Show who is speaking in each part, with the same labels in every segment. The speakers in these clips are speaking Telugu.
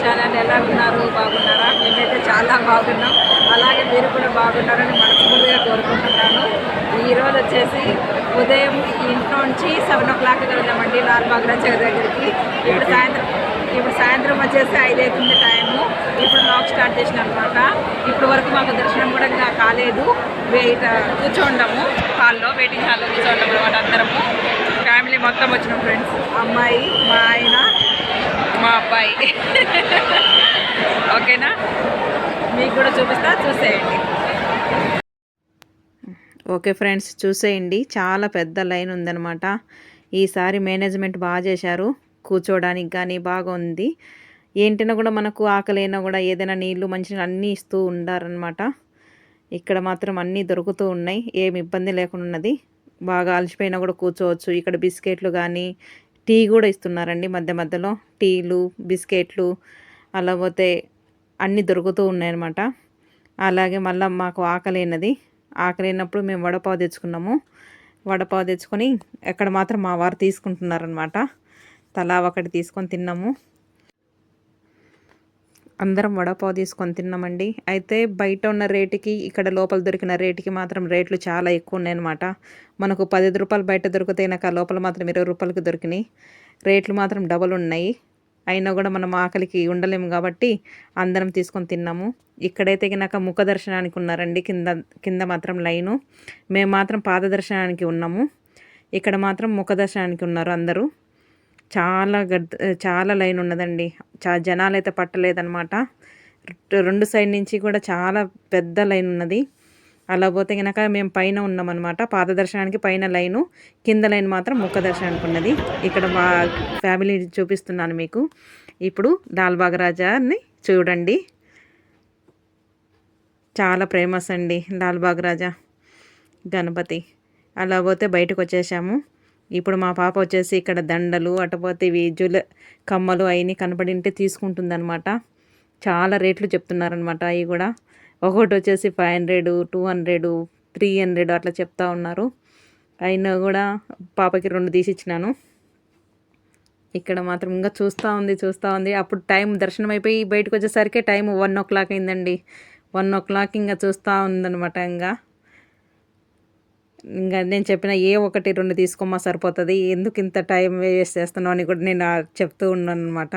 Speaker 1: ఛానల్ ఎలా ఉన్నారు? బాగున్నారా? మేమైతే చాలా బాగున్నాం. అలాగే మీరు కూడా బాగున్నారని మనస్ఫూర్తిగా కోరుకుంటున్నాను. ఈరోజు వచ్చేసి ఉదయం ఇంట్లో నుంచి 7 o'clockకి వెళ్ళామండి లాల్బాగ్ రాజా దగ్గరికి. ఇప్పుడు సాయంత్రం వచ్చేసి 5 అవుతుంది టైము. ఇప్పుడు లాక్ స్టార్ట్ చేసిన అనమాట. ఇప్పుడు వరకు మాకు దర్శనం కూడా ఇంకా కాలేదు. కూర్చోండము హాల్లో, వెయిటింగ్ హాల్లో కూర్చోండము అనమాట. అందరము ఫ్యామిలీ మొత్తం వచ్చినాం, ఫ్రెండ్స్, అమ్మాయి, మా ఆయన, మా అబ్బాయి. ఓకేనా, మీకు కూడా చూపిస్తా, చూసేయండి. ఓకే ఫ్రెండ్స్, చూసేయండి. చాలా పెద్ద లైన్ ఉందన్నమాట. ఈసారి మేనేజ్మెంట్ బాగా చేశారు. కూర్చోడానికి కానీ బాగా ఉంది. ఏంటినా కూడా మనకు ఆకలైనా కూడా ఏదైనా నీళ్ళు మంచిగా అన్నీ ఇస్తూ ఉండారనమాట. ఇక్కడ మాత్రం అన్నీ దొరుకుతూ ఉన్నాయి, ఏమి ఇబ్బంది లేకుండా ఉన్నది. బాగా అలసిపోయినా కూడా కూర్చోవచ్చు. ఇక్కడ బిస్కెట్లు కానీ టీ కూడా ఇస్తున్నారండి మధ్య మధ్యలో. టీలు, బిస్కెట్లు, అలా పోతే అన్నీ దొరుకుతూ ఉన్నాయన్నమాట. అలాగే మళ్ళీ మాకు ఆకలినప్పుడు మేము వడపావు తెచ్చుకున్నాము. వడపావు తెచ్చుకొని ఎక్కడ మాత్రం మా వారు తీసుకుంటున్నారనమాట. తలా ఒకటి తీసుకొని తిన్నాము. అందరం వడపావు తీసుకొని తిన్నామండి. అయితే బయట ఉన్న రేటుకి ఇక్కడ లోపల దొరికిన రేటుకి మాత్రం రేట్లు చాలా ఎక్కువ ఉన్నాయన్నమాట. మనకు 15 రూపాయలు బయట దొరికితే నాకు లోపల మాత్రం 20 రూపాయలకి దొరికినాయి. రేట్లు మాత్రం డబల్ ఉన్నాయి. అయినా కూడా మనం ఆకలికి ఉండలేము కాబట్టి అందరం తీసుకొని తిన్నాము. ఇక్కడైతే నాకు ముఖ దర్శనానికి ఉన్నారండి, కింద మాత్రం లైను. మేము మాత్రం పాద దర్శనానికి ఉన్నాము. ఇక్కడ మాత్రం ముఖ దర్శనానికి ఉన్నారు అందరూ. చాలా లైన్ ఉన్నదండి. జనాలు అయితే పట్టలేదన్నమాట. 2 సైడ్ నుంచి కూడా చాలా పెద్ద లైన్ ఉన్నది. అలా పోతే కనుక మేము పైన ఉన్నామన్నమాట. పాద దర్శనానికి పైన లైను, కింద లైన్ మాత్రం ముఖ దర్శనానికి ఉన్నది. ఇక్కడ మా ఫ్యామిలీ చూపిస్తున్నాను మీకు. ఇప్పుడు లాల్బాగ్ రాజాని చూడండి. చాలా ఫేమస్ అండి లాల్బాగ్ రాజా గణపతి. అలా పోతే బయటకు వచ్చేసాము. ఇప్పుడు మా పాప వచ్చేసి ఇక్కడ దండలు, అటుపోతే ఇవి కమ్మలు అవన్నీ కనపడింటే తీసుకుంటుందన్నమాట. చాలా రేట్లు చెప్తున్నారనమాట. అవి కూడా ఒకటి వచ్చేసి 500, 200, 300 అట్లా చెప్తా ఉన్నారు. అయినా కూడా పాపకి 2 తీసిచ్చినాను. ఇక్కడ మాత్రం ఇంకా చూస్తూ ఉంది. అప్పుడు టైం దర్శనం అయిపోయి బయటకు వచ్చేసరికి టైం 1 o'clock అయిందండి. 1 o'clock ఇంకా చూస్తూ ఉందన్నమాట. ఇంకా నేను చెప్పిన ఏ 1, 2 తీసుకోమా సరిపోతుంది, ఎందుకు ఇంత టైం వేస్ట్ చేస్తున్నావు అని కూడా నేను చెప్తూ ఉన్నాను అనమాట.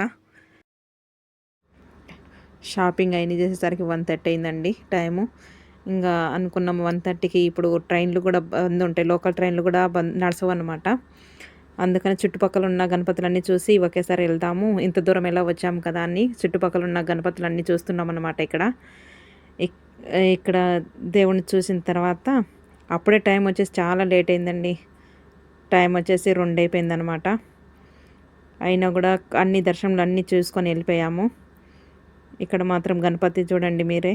Speaker 1: షాపింగ్ అయిన చేసేసరికి 1:30 అయిందండి టైము. ఇంకా అనుకున్నాము 1:30కి. ఇప్పుడు ట్రైన్లు కూడా బంద్ ఉంటాయి, లోకల్ ట్రైన్లు కూడా నడసవు అనమాట. అందుకని చుట్టుపక్కల ఉన్న గణపతులన్నీ చూసి ఒకేసారి వెళ్దాము, ఇంత దూరం ఎలా వచ్చాము కదా అని చుట్టుపక్కల ఉన్న గణపతులన్నీ చూస్తున్నాం అనమాట. ఇక్కడ దేవుణ్ణి చూసిన తర్వాత అప్పుడే టైం వచ్చేసి చాలా లేట్ అయిందండి. టైం వచ్చేసి 2 అయిపోయిందనమాట. అయినా కూడా అన్ని దర్శనలు అన్నీ చూసుకొని వెళ్ళిపోయాము. ఇక్కడ మాత్రం గణపతి చూడండి మీరే.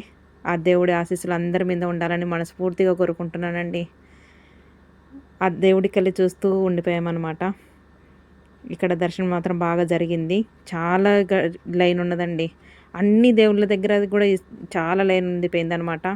Speaker 1: ఆ దేవుడి ఆశీస్సులు అందరి మీద ఉండాలని మనస్ఫూర్తిగా కోరుకుంటున్నానండి. ఆ దేవుడికి వెళ్ళి చూస్తూ ఉండిపోయామన్నమాట. ఇక్కడ దర్శనం మాత్రం బాగా జరిగింది. చాలా లైన్ ఉన్నదండి. అన్ని దేవుళ్ళ దగ్గర కూడా చాలా లైన్ ఉండిపోయిందనమాట.